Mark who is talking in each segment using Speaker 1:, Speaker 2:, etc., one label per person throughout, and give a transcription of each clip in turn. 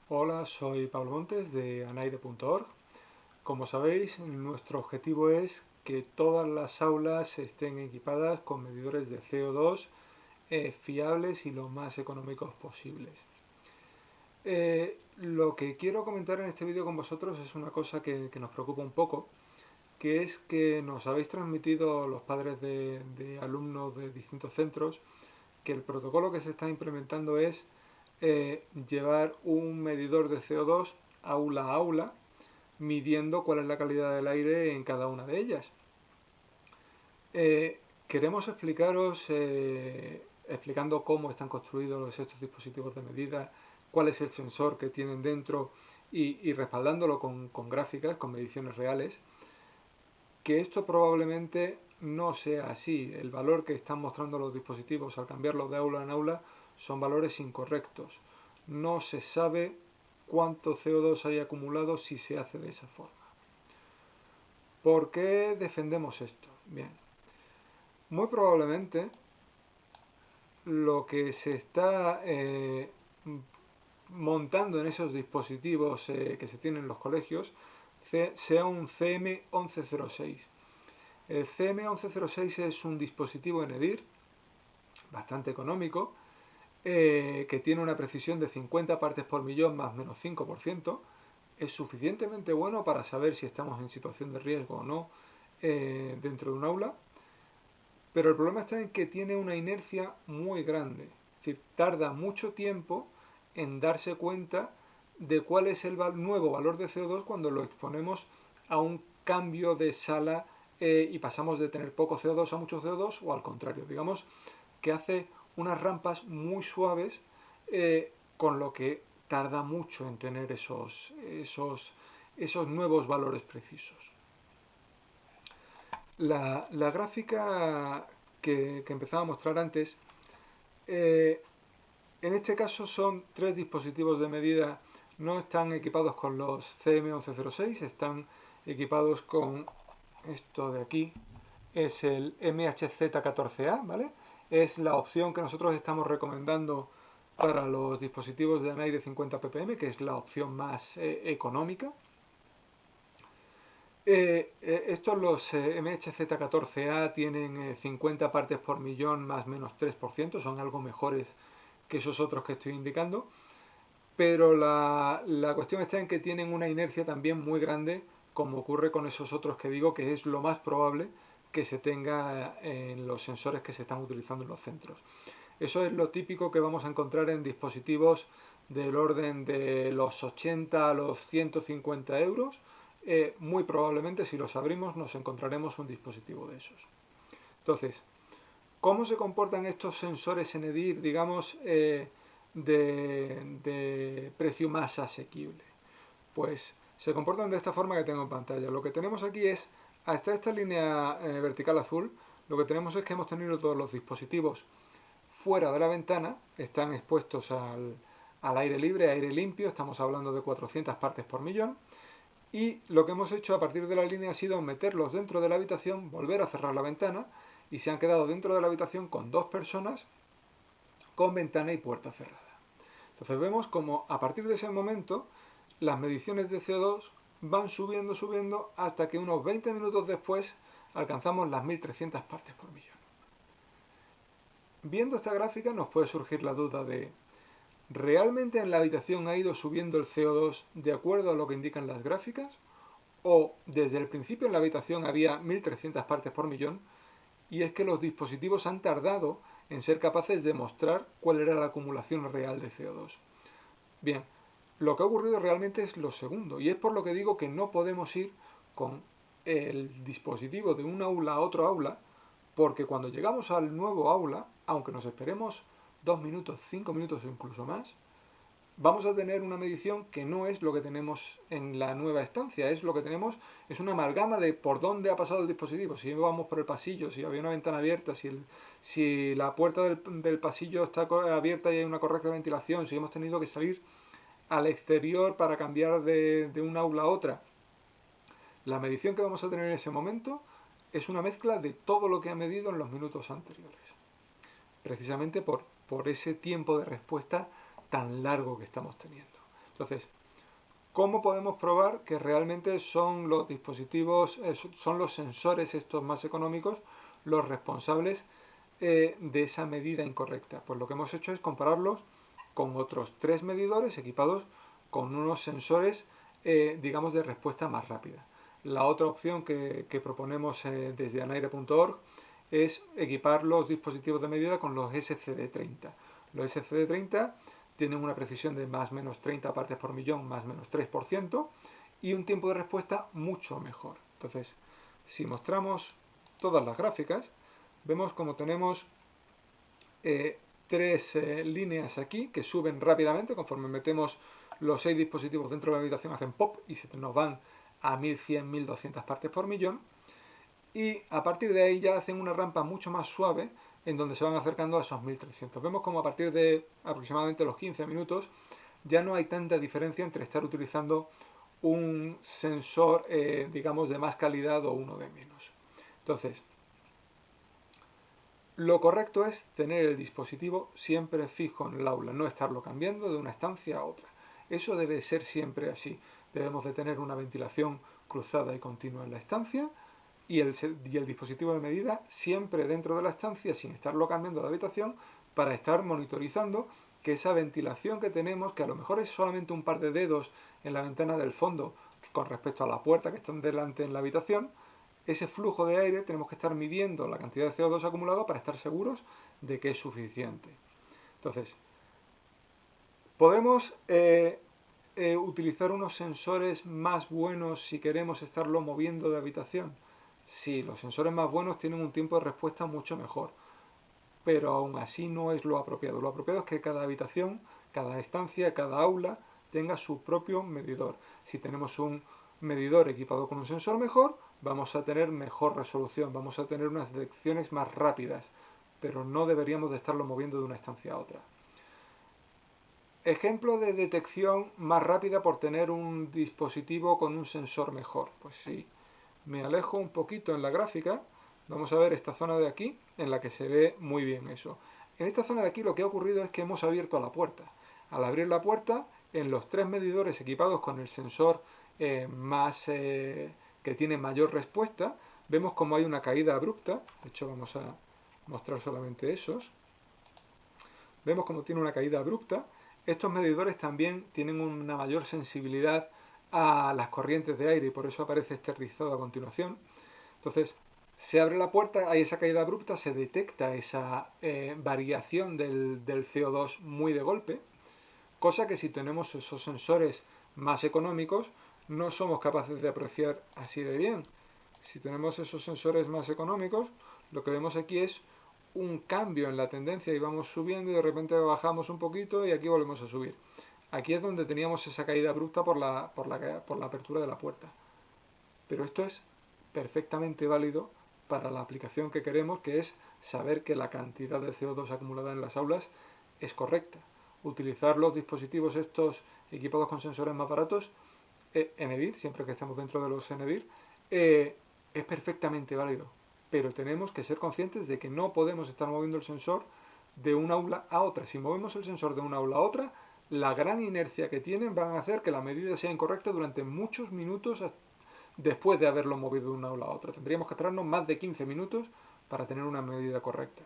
Speaker 1: Hola, soy Pablo Montes de anaire.org. Como sabéis, nuestro objetivo es que todas las aulas estén equipadas con medidores de CO2 fiables y lo más económicos posibles. Lo que quiero comentar en este vídeo con vosotros es una cosa que nos preocupa un poco, que es que nos habéis transmitido los padres de alumnos de distintos centros que el protocolo que se está implementando es llevar un medidor de CO2 aula a aula, midiendo cuál es la calidad del aire en cada una de ellas. Queremos explicaros, explicando cómo están construidos estos dispositivos de medida, cuál es el sensor que tienen dentro y respaldándolo con gráficas, con mediciones reales, que esto probablemente no sea así. El valor que están mostrando los dispositivos al cambiarlos de aula en aula son valores incorrectos. No se sabe cuánto CO2 hay acumulado si se hace de esa forma. ¿Por qué defendemos esto? Bien, muy probablemente lo que se está montando en esos dispositivos que se tienen en los colegios sea un CM1106. El CM1106 es un dispositivo ENEDIR bastante económico que tiene una precisión de 50 partes por millón más menos 5%. Es suficientemente bueno para saber si estamos en situación de riesgo o no dentro de un aula, pero el problema está en que tiene una inercia muy grande. Es decir, tarda mucho tiempo en darse cuenta de cuál es el nuevo valor de CO2 cuando lo exponemos a un cambio de sala y pasamos de tener poco CO2 a mucho CO2 o al contrario. Digamos que hace unas rampas muy suaves con lo que tarda mucho en tener esos nuevos valores precisos. La gráfica que empezaba a mostrar antes, eh, en este caso son tres dispositivos de medida, no están equipados con los CM1106, están equipados con esto de aquí, es el MHZ14A, ¿vale? Es la opción que nosotros estamos recomendando para los dispositivos de anaire 50 ppm, que es la opción más económica. Estos, los MHZ14A, tienen 50 partes por millón más menos 3%, son algo mejores que esos otros que estoy indicando, pero la cuestión está en que tienen una inercia también muy grande, como ocurre con esos otros que digo, que es lo más probable que se tenga en los sensores que se están utilizando en los centros. Eso es lo típico que vamos a encontrar en dispositivos del orden de los 80 a los 150 euros. Muy probablemente si los abrimos nos encontraremos un dispositivo de esos. Entonces, ¿cómo se comportan estos sensores ENEDIR, digamos, de precio más asequible? Pues se comportan de esta forma que tengo en pantalla. Lo que tenemos aquí es, hasta esta línea vertical azul, lo que tenemos es que hemos tenido todos los dispositivos fuera de la ventana, están expuestos al aire libre, aire limpio, estamos hablando de 400 partes por millón, y lo que hemos hecho a partir de la línea ha sido meterlos dentro de la habitación, volver a cerrar la ventana, y se han quedado dentro de la habitación con dos personas, con ventana y puerta cerrada. Entonces vemos como a partir de ese momento las mediciones de CO2 van subiendo hasta que unos 20 minutos después alcanzamos las 1300 partes por millón. Viendo esta gráfica nos puede surgir la duda de ¿realmente en la habitación ha ido subiendo el CO2 de acuerdo a lo que indican las gráficas? ¿O desde el principio en la habitación había 1300 partes por millón y es que los dispositivos han tardado en ser capaces de mostrar cuál era la acumulación real de CO2? Bien, lo que ha ocurrido realmente es lo segundo, y es por lo que digo que no podemos ir con el dispositivo de un aula a otro aula, porque cuando llegamos al nuevo aula, aunque nos esperemos 2 minutos, 5 minutos o incluso más, vamos a tener una medición que no es lo que tenemos en la nueva estancia, es lo que tenemos, es una amalgama de por dónde ha pasado el dispositivo, si vamos por el pasillo, si había una ventana abierta, si la puerta del pasillo está abierta y hay una correcta ventilación, si hemos tenido que salir al exterior para cambiar de un aula a otra. La medición que vamos a tener en ese momento es una mezcla de todo lo que ha medido en los minutos anteriores, precisamente por ese tiempo de respuesta tan largo que estamos teniendo. Entonces, ¿cómo podemos probar que realmente son los dispositivos, son los sensores estos más económicos los responsables de esa medida incorrecta? Pues lo que hemos hecho es compararlos con otros 3 medidores equipados con unos sensores, digamos, de respuesta más rápida. La otra opción que proponemos desde anaire.org es equipar los dispositivos de medida con los SCD30. Los SCD30 tienen una precisión de más o menos 30 partes por millón, más o menos 3%, y un tiempo de respuesta mucho mejor. Entonces, si mostramos todas las gráficas, vemos como tenemos tres líneas aquí que suben rápidamente conforme metemos los 6 dispositivos dentro de la habitación, hacen pop y se nos van a 1100, 1200 partes por millón, y a partir de ahí ya hacen una rampa mucho más suave en donde se van acercando a esos 1300. Vemos como a partir de aproximadamente los 15 minutos ya no hay tanta diferencia entre estar utilizando un sensor, digamos, de más calidad o uno de menos. Entonces, lo correcto es tener el dispositivo siempre fijo en el aula, no estarlo cambiando de una estancia a otra. Eso debe ser siempre así. Debemos de tener una ventilación cruzada y continua en la estancia y el dispositivo de medida siempre dentro de la estancia sin estarlo cambiando de habitación para estar monitorizando que esa ventilación que tenemos, que a lo mejor es solamente un par de dedos en la ventana del fondo con respecto a la puerta que está delante en la habitación, ese flujo de aire tenemos que estar midiendo la cantidad de CO2 acumulado para estar seguros de que es suficiente. Entonces, podemos utilizar unos sensores más buenos si queremos estarlo moviendo de habitación. Sí, los sensores más buenos tienen un tiempo de respuesta mucho mejor, pero aún así no es lo apropiado. Lo apropiado es que cada habitación, cada estancia, cada aula tenga su propio medidor. Si tenemos un medidor equipado con un sensor mejor, vamos a tener mejor resolución, vamos a tener unas detecciones más rápidas, pero no deberíamos de estarlo moviendo de una estancia a otra. Ejemplo de detección más rápida por tener un dispositivo con un sensor mejor. Pues sí, me alejo un poquito en la gráfica, vamos a ver esta zona de aquí en la que se ve muy bien eso. En esta zona de aquí lo que ha ocurrido es que hemos abierto la puerta. Al abrir la puerta, en los 3 medidores equipados con el sensor que tiene mayor respuesta, vemos como hay una caída abrupta. De hecho, vamos a mostrar solamente esos. Vemos como tiene una caída abrupta. Estos medidores también tienen una mayor sensibilidad a las corrientes de aire y por eso aparece este rizado a continuación. Entonces, se abre la puerta, hay esa caída abrupta, se detecta esa variación del CO2 muy de golpe, cosa que si tenemos esos sensores más económicos no somos capaces de apreciar así de bien. Si tenemos esos sensores más económicos, lo que vemos aquí es un cambio en la tendencia y vamos subiendo y de repente bajamos un poquito y aquí volvemos a subir. Aquí es donde teníamos esa caída abrupta por la apertura de la puerta. Pero esto es perfectamente válido para la aplicación que queremos, que es saber que la cantidad de CO2 acumulada en las aulas es correcta. Utilizar los dispositivos estos equipados con sensores más baratos, ENEDIR, siempre que estemos dentro de los ENEDIR, es perfectamente válido. Pero tenemos que ser conscientes de que no podemos estar moviendo el sensor de un aula a otra. Si movemos el sensor de una aula a otra, la gran inercia que tienen van a hacer que la medida sea incorrecta durante muchos minutos después de haberlo movido de una aula a otra. Tendríamos que esperarnos más de 15 minutos para tener una medida correcta.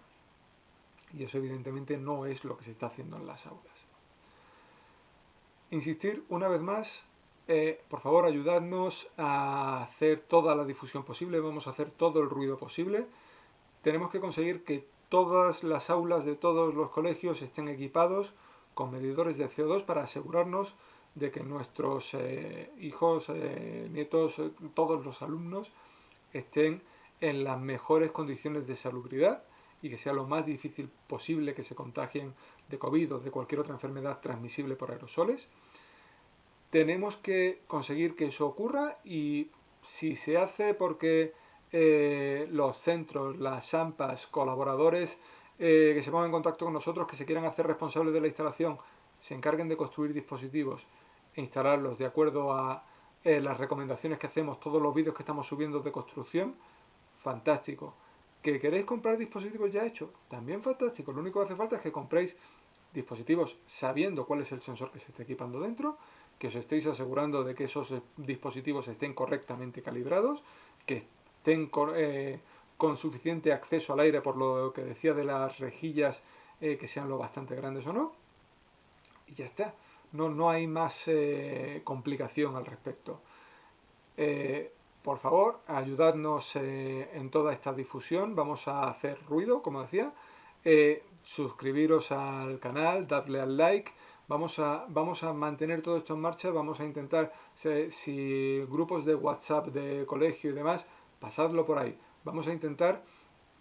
Speaker 1: Y eso evidentemente no es lo que se está haciendo en las aulas. Insistir una vez más, por favor ayudadnos a hacer toda la difusión posible, vamos a hacer todo el ruido posible. Tenemos que conseguir que todas las aulas de todos los colegios estén equipados con medidores de CO2 para asegurarnos de que nuestros hijos, nietos, todos los alumnos estén en las mejores condiciones de salubridad y que sea lo más difícil posible que se contagien de COVID o de cualquier otra enfermedad transmisible por aerosoles. Tenemos que conseguir que eso ocurra y si se hace porque los centros, las AMPAs, colaboradores que se pongan en contacto con nosotros, que se quieran hacer responsables de la instalación, se encarguen de construir dispositivos e instalarlos de acuerdo a las recomendaciones que hacemos, todos los vídeos que estamos subiendo de construcción, fantástico. ¿Que queréis comprar dispositivos ya hechos? También fantástico. Lo único que hace falta es que compréis dispositivos sabiendo cuál es el sensor que se está equipando dentro, que os estéis asegurando de que esos dispositivos estén correctamente calibrados, que estén con suficiente acceso al aire, por lo que decía de las rejillas, que sean lo bastante grandes o no, y ya está. No hay más complicación al respecto. Eh, por favor, ayudadnos en toda esta difusión. Vamos a hacer ruido, como decía. Suscribiros al canal, dadle al like. Vamos a mantener todo esto en marcha. Vamos a intentar, si grupos de WhatsApp de colegio y demás, pasadlo por ahí. Vamos a intentar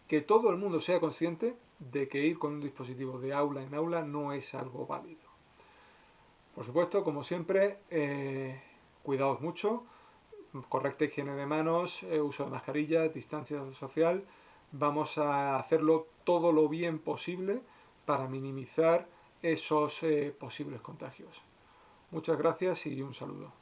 Speaker 1: que todo el mundo sea consciente de que ir con un dispositivo de aula en aula no es algo válido. Por supuesto, como siempre, cuidaos mucho, correcta higiene de manos, uso de mascarilla, distancia social. Vamos a hacerlo todo lo bien posible para minimizar esos posibles contagios. Muchas gracias y un saludo.